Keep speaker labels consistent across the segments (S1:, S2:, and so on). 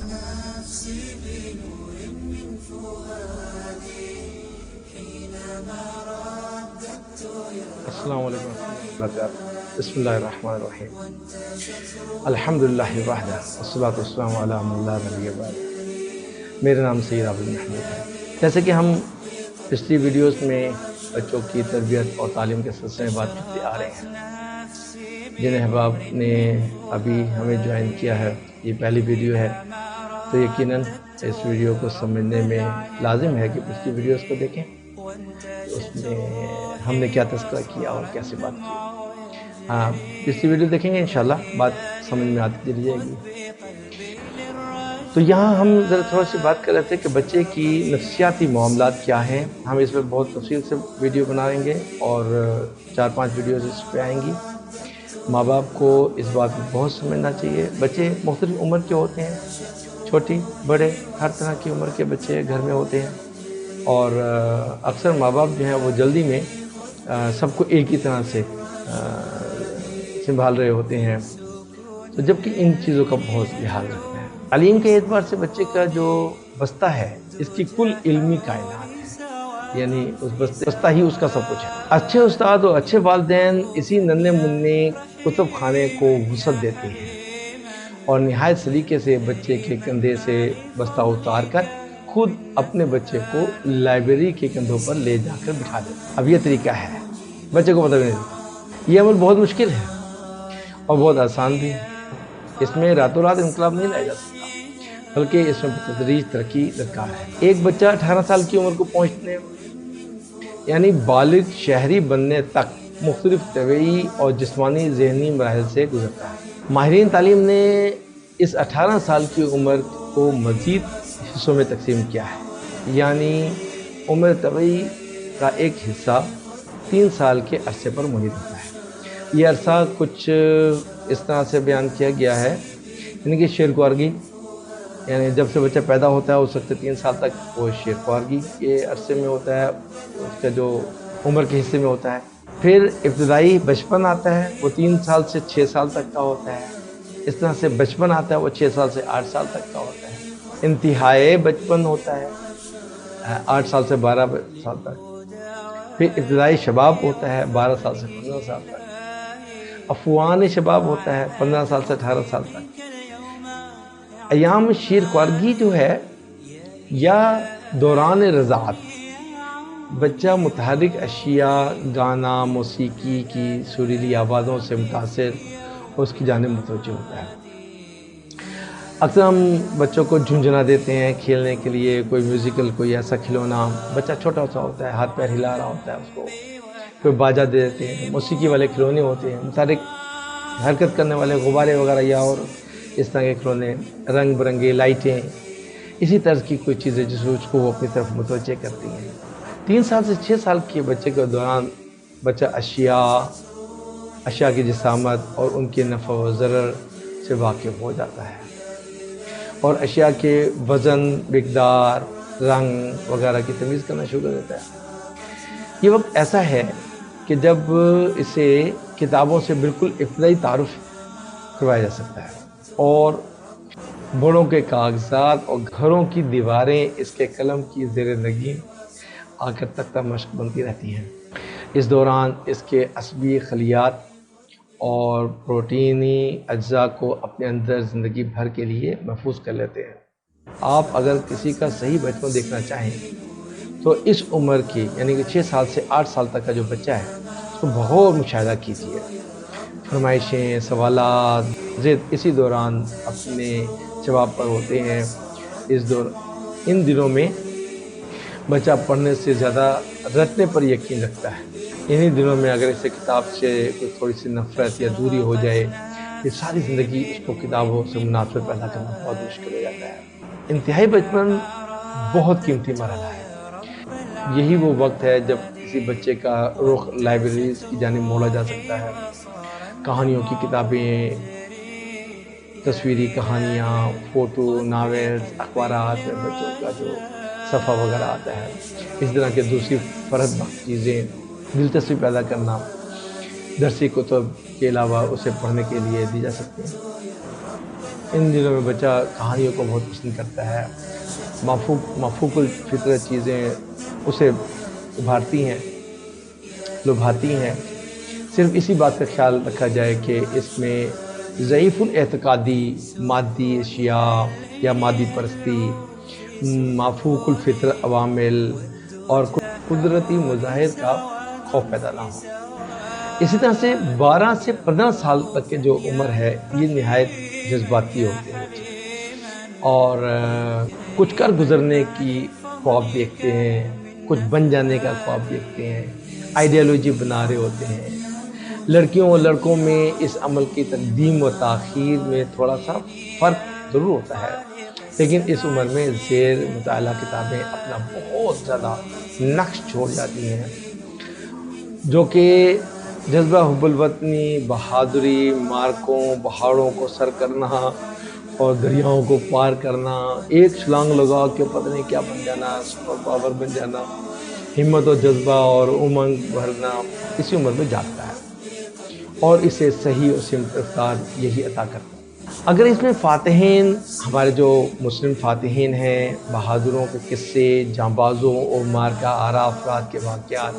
S1: السلام علیکم ورحمۃ اللہ وبرکاتہ۔ بسم اللہ الرحمن الرحیم۔ الحمدللہ وحدہ والصلاۃ والسلام علی من لا نبی بعد۔ میرا نام سید عبد المحمود ہے۔ جیسے کہ ہم پچھلی ویڈیوز میں بچوں کی تربیت اور تعلیم کے سلسلے میں بات کرتے آ رہے ہیں، جن احباب نے ابھی ہمیں جوائن کیا ہے، یہ پہلی ویڈیو ہے، تو یقیناً اس ویڈیو کو سمجھنے میں لازم ہے کہ پچھلی ویڈیوز کو دیکھیں، اس میں ہم نے کیا تذکرہ کیا اور کیسے بات کی۔ ہاں، پچھلی ویڈیو دیکھیں گے انشاءاللہ بات سمجھ میں آتی چلی جائے گی۔ تو یہاں ہم ذرا تھوڑا سی بات کر رہے تھے کہ بچے کی نفسیاتی معاملات کیا ہیں۔ ہم اس پہ بہت تفصیل سے ویڈیو بنائیں گے اور 4-5 ویڈیوز اس پہ آئیں گی۔ ماں باپ کو اس بات کو بہت سمجھنا چاہیے۔ بچے مختلف عمر کے ہوتے ہیں، چھوٹی بڑے ہر طرح کی عمر کے بچے گھر میں ہوتے ہیں، اور اکثر ماں باپ جو ہیں وہ جلدی میں سب کو ایک ہی طرح سے سنبھال رہے ہوتے ہیں، تو جبکہ ان چیزوں کا بہت لحاظ رکھنا ہے۔ تعلیم کے اعتبار سے بچے کا جو بستہ ہے، اس کی کل علمی کائنات ہے، یعنی اس بستہ ہی اس کا سب کچھ ہے۔ اچھے استاد اور اچھے والدین اسی ننھے منھے کتب خانے کو وسعت دیتے ہیں اور نہایت سلیقے سے بچے کے کندھے سے بستہ اتار کر خود اپنے بچے کو لائبریری کے کندھوں پر لے جا کر بٹھا دیتے۔ اب یہ طریقہ ہے، بچے کو پتہ نہیں دیتا۔ یہ عمل بہت مشکل ہے اور بہت آسان بھی ہے۔ اس میں راتوں رات انقلاب نہیں لایا جا سکتا، بلکہ اس میں بتدریج ترقی درکار ہے۔ ایک بچہ 18 سال کی عمر کو پہنچنے یعنی بالغ شہری بننے تک مختلف طبعی اور جسمانی ذہنی مراحل سے گزرتا ہے۔ ماہرین تعلیم نے اس 18 سال کی عمر کو مزید حصوں میں تقسیم کیا ہے، یعنی عمر طبعی کا ایک حصہ 3 سال کے عرصے پر محیط ہوتا ہے۔ یہ عرصہ کچھ اس طرح سے بیان کیا گیا ہے، یعنی کہ شیرخوارگی، یعنی جب سے بچہ پیدا ہوتا ہے اس وقت 3 سال تک وہ شیرخوارگی کے عرصے میں ہوتا ہے، اس کا جو عمر کے حصے میں ہوتا ہے۔ پھر ابتدائی بچپن آتا ہے، وہ 3 سال سے 6 سال تک کا ہوتا ہے۔ اس طرح سے بچپن آتا ہے، وہ 6 سال سے 8 سال تک کا ہوتا ہے۔ انتہائی بچپن ہوتا ہے 8 سال سے 12 سال تک۔ پھر ابتدائی شباب ہوتا ہے 12 سال سے 15 سال تک۔ افوان شباب ہوتا ہے 15 سال سے 18 سال تک۔ ایام شیرخوارگی جو ہے یا دوران رضاعت، بچہ متحرک اشیاء، گانا، موسیقی کی سریلی آوازوں سے متاثر اس کی جانب متوجہ ہوتا ہے۔ اکثر ہم بچوں کو جھنجھنا دیتے ہیں کھیلنے کے لیے، کوئی میوزیکل کوئی ایسا کھلونا، بچہ چھوٹا سا ہوتا ہے، ہاتھ پیر ہلا رہا ہوتا ہے، اس کو کوئی باجا دے دیتے ہیں، موسیقی والے کھلونے ہوتے ہیں، متحرک حرکت کرنے والے غبارے وغیرہ یا اور اس طرح کے کھلونے، رنگ برنگے لائٹیں، اسی طرح کی کوئی چیزیں جس کو وہ اپنی طرف متوجہ کرتی ہیں۔ 3 سال سے 6 سال کے بچے کے دوران بچہ اشیاء کی جسامت اور ان کے نفع و ضرر سے واقف ہو جاتا ہے، اور اشیاء کے وزن، مقدار، رنگ وغیرہ کی تمیز کرنا شروع کر دیتا ہے۔ یہ وقت ایسا ہے کہ جب اسے کتابوں سے بالکل ابتدائی تعارف کروایا جا سکتا ہے، اور بڑوں کے کاغذات اور گھروں کی دیواریں اس کے قلم کی زیر نگین آ کر تختہ مشق بنتی رہتی ہیں۔ اس دوران اس کے عصبی خلیات اور پروٹینی اجزاء کو اپنے اندر زندگی بھر کے لیے محفوظ کر لیتے ہیں۔ آپ اگر کسی کا صحیح بچپن دیکھنا چاہیں تو اس عمر کی یعنی کہ 6 سال سے 8 سال تک کا جو بچہ ہے اس کو بہت مشاہدہ کیجیے۔ فرمائشیں، سوالات، ضد اسی دوران اپنے جواب پر ہوتے ہیں۔ ان دنوں میں بچہ پڑھنے سے زیادہ رٹنے پر یقین رکھتا ہے۔ انہی دنوں میں اگر اسے کتاب سے کوئی تھوڑی سی نفرت یا دوری ہو جائے، یہ ساری زندگی اس کو کتابوں سے منافرت پیدا کرنا بہت مشکل ہو جاتا ہے۔ انتہائی بچپن بہت قیمتی مرحلہ ہے۔ یہی وہ وقت ہے جب کسی بچے کا رخ لائبریریز کی جانب موڑا جا سکتا ہے۔ کہانیوں کی کتابیں، تصویری کہانیاں، فوٹو، ناولز، اخبارات میں بچوں کا جو صفحہ وغیرہ آتا ہے، اس طرح کے دوسری فرد بخش چیزیں، دلچسپی پیدا کرنا، درسی کتب کے علاوہ اسے پڑھنے کے لیے دی جا سکتی ہیں۔ ان دنوں میں بچہ کہانیوں کو بہت پسند کرتا ہے، مفوق الفطرت چیزیں اسے ابھارتی ہیں، لبھاتی ہیں۔ صرف اسی بات کا خیال رکھا جائے کہ اس میں ضعیف الاعتقادی مادی اشیاء یا مادی پرستی، مفوق الفطر عوامل اور قدرتی مظاہر کا خوف پیدا نہ ہو۔ اسی طرح سے 12 سے 15 سال تک کے جو عمر ہے یہ نہایت جذباتی ہوتے ہیں اور کچھ کر گزرنے کی خواب دیکھتے ہیں، کچھ بن جانے کا خواب دیکھتے ہیں، آئیڈیالوجی بنا رہے ہوتے ہیں۔ لڑکیوں اور لڑکوں میں اس عمل کی تقدیم و تاخیر میں تھوڑا سا فرق ضرور ہوتا ہے، لیکن اس عمر میں زیر مطالعہ کتابیں اپنا بہت زیادہ نقش چھوڑ جاتی ہیں، جو کہ جذبہ حب الوطنی، بہادری، مارکوں پہاڑوں کو سر کرنا اور دریاؤں کو پار کرنا، ایک چھلانگ لگا کے پتہ نہیں کیا بن جانا، سپر پاور بن جانا، ہمت و جذبہ اور امنگ بھرنا اسی عمر میں جاتا ہے اور اسے صحیح اور سمت رفتار یہی عطا کرتا ہے۔ اگر اس میں فاتحین، ہمارے جو مسلم فاتحین ہیں، بہادروں کے قصے، جانبازوں اور مارکہ آرا افراد کے واقعات،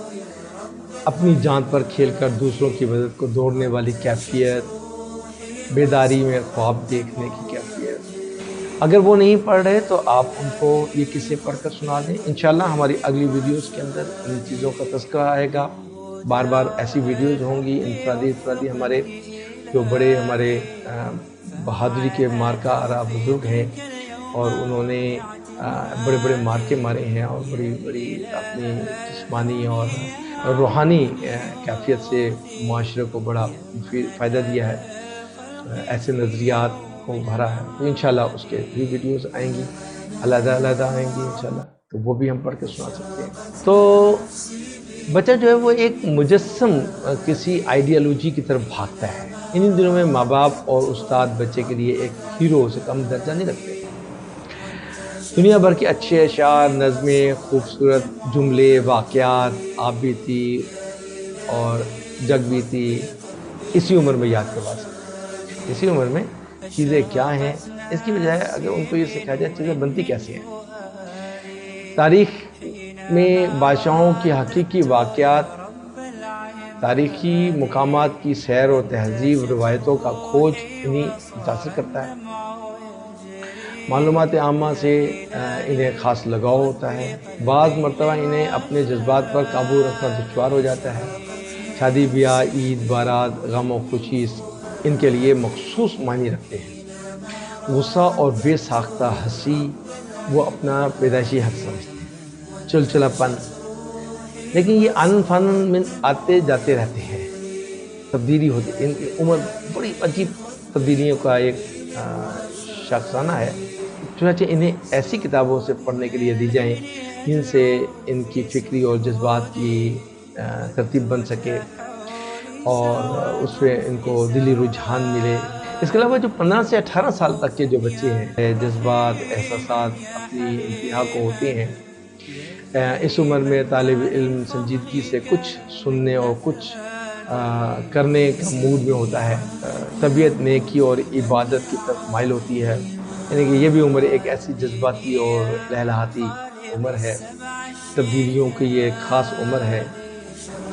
S1: اپنی جان پر کھیل کر دوسروں کی مدد کو دوڑنے والی کیفیت، بیداری میں خواب دیکھنے کی کیفیت، اگر وہ نہیں پڑھ رہے تو آپ ان کو یہ قصے پڑھ کر سنا دیں۔ انشاءاللہ ہماری اگلی ویڈیوز کے اندر ان چیزوں کا تذکرہ آئے گا، بار بار ایسی ویڈیوز ہوں گی۔ انفرادی ہمارے جو بڑے ہمارے بہادری کے مارکہ آرا بزرگ ہیں اور انہوں نے بڑے بڑے مارکے مارے ہیں اور بڑی اپنی جسمانی اور روحانی کیفیت سے معاشرے کو بڑا فائدہ دیا ہے، ایسے نظریات کو بھرا ہے، تو انشاءاللہ اس کے بھی ویڈیوز آئیں گی، علیحدہ آئیں گی انشاءاللہ، تو وہ بھی ہم پڑھ کے سنا سکتے ہیں۔ تو بچہ جو ہے وہ ایک مجسم کسی آئیڈیالوجی کی طرف بھاگتا ہے۔ ان دنوں میں ماں باپ اور استاد بچے کے لیے ایک ہیرو سے کم درجہ نہیں رکھتے۔ دنیا بھر کے اچھے اشعار، نظمیں، خوبصورت جملے، واقعات، آپ بیتی اور جگ بیتی اسی عمر میں یاد کروا سکتے ہیں۔ اسی عمر میں چیزیں کیا ہیں، اس کی بجائے اگر ان کو یہ سکھایا جائے چیزیں بنتی کیسے ہیں۔ تاریخ میں بادشاہوں کی حقیقی واقعات، تاریخی مقامات کی سیر و تہذیب، روایتوں کا کھوج انہیں متاثر کرتا ہے۔ معلومات عامہ سے انہیں خاص لگاؤ ہوتا ہے۔ بعض مرتبہ انہیں اپنے جذبات پر قابو رکھنا دشوار ہو جاتا ہے۔ شادی بیاہ، عید، بارات، غم و خوشی ان کے لیے مخصوص معنی رکھتے ہیں۔ غصہ اور بے ساختہ ہنسی وہ اپنا پیدائشی حق سمجھتے ہیں۔ چلچلا پن، لیکن یہ آنن فانن میں آتے جاتے رہتے ہیں، تبدیلی ہوتی ہے۔ ان کی عمر بڑی عجیب تبدیلیوں کا ایک شاخسانہ ہے، چنانچہ انہیں ایسی کتابوں سے پڑھنے کے لیے دی جائیں جن سے ان کی فکری اور جذبات کی ترتیب بن سکے اور اس پہ ان کو دلی رجحان ملے۔ اس کے علاوہ جو 15 سے 18 سال تک کے جو بچے ہیں، جذبات، احساسات اپنی انتہا کو ہوتے ہیں، اس عمر میں طالب علم سنجیدگی سے کچھ سننے اور کچھ کرنے کا موڈ میں ہوتا ہے۔ طبیعت نیکی اور عبادت کی طرف مائل ہوتی ہے، یعنی کہ یہ بھی عمر ایک ایسی جذباتی اور لہلہاتی عمر ہے، تبدیلیوں کی یہ ایک خاص عمر ہے۔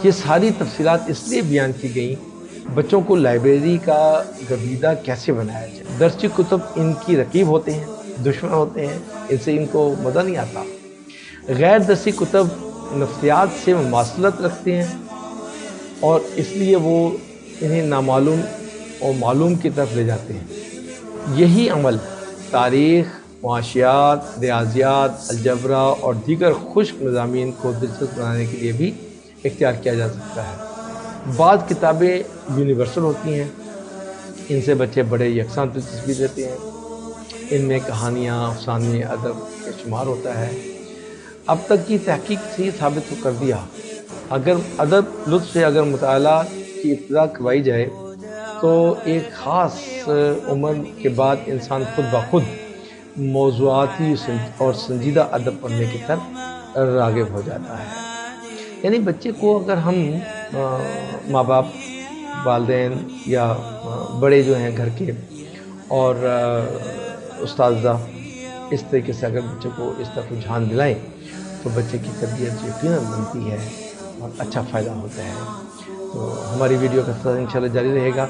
S1: یہ ساری تفصیلات اس لیے بیان کی گئیں بچوں کو لائبریری کا گرویدہ کیسے بنایا جائے۔ درسی کتب ان کی رقیب ہوتے ہیں، دشمن ہوتے ہیں، ان سے ان کو مزہ نہیں آتا۔ غیر درسی کتب نفسیات سے مماثلت رکھتے ہیں اور اس لیے وہ انہیں نامعلوم اور معلوم کی طرف لے جاتے ہیں۔ یہی عمل تاریخ، معاشیات، ریاضیات، الجبرا اور دیگر خشک مضامین کو دلچسپ بنانے کے لیے بھی اختیار کیا جا سکتا ہے۔ بعض کتابیں یونیورسل ہوتی ہیں، ان سے بچے بڑے یکساں دلچسپی لیتے ہیں۔ ان میں کہانیاں، افسانے، ادب کا شمار ہوتا ہے۔ اب تک کی تحقیق سے یہ ثابت کر دیا، اگر ادب لطف سے اگر مطالعہ کی ابتدا کروائی جائے تو ایک خاص عمر کے بعد انسان خود بخود موضوعاتی اور سنجیدہ ادب پڑھنے کی طرف راغب ہو جاتا ہے۔ یعنی بچے کو اگر ہم ماں باپ، والدین یا بڑے جو ہیں گھر کے، اور اساتذہ اس طریقے سے اگر بچے کو اس طرف رجحان دلائیں تو بچے کی تربیت یقیناً بنتی ہے اور اچھا فائدہ ہوتا ہے۔ تو ہماری ویڈیو کا سلسلہ انشاءاللہ جاری رہے گا،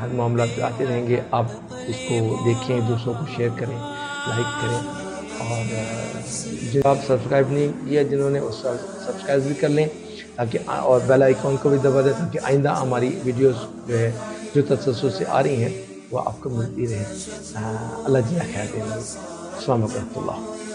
S1: ہر معاملات آتے رہیں گے، آپ اس کو دیکھیں، دوسروں کو شیئر کریں، لائک کریں، اور جو آپ سبسکرائب نہیں کیا جنہوں نے اس سبسکرائب بھی کر لیں تاکہ، اور بیل آئیکن کو بھی دبا دیں تاکہ آئندہ ہماری ویڈیوز جو ہے جو تسلسل سے آ رہی ہیں وہ آپ کو ملتی رہے۔ اللہ جزاک خیر دے۔ السلام علیکم و رحمۃ اللہ۔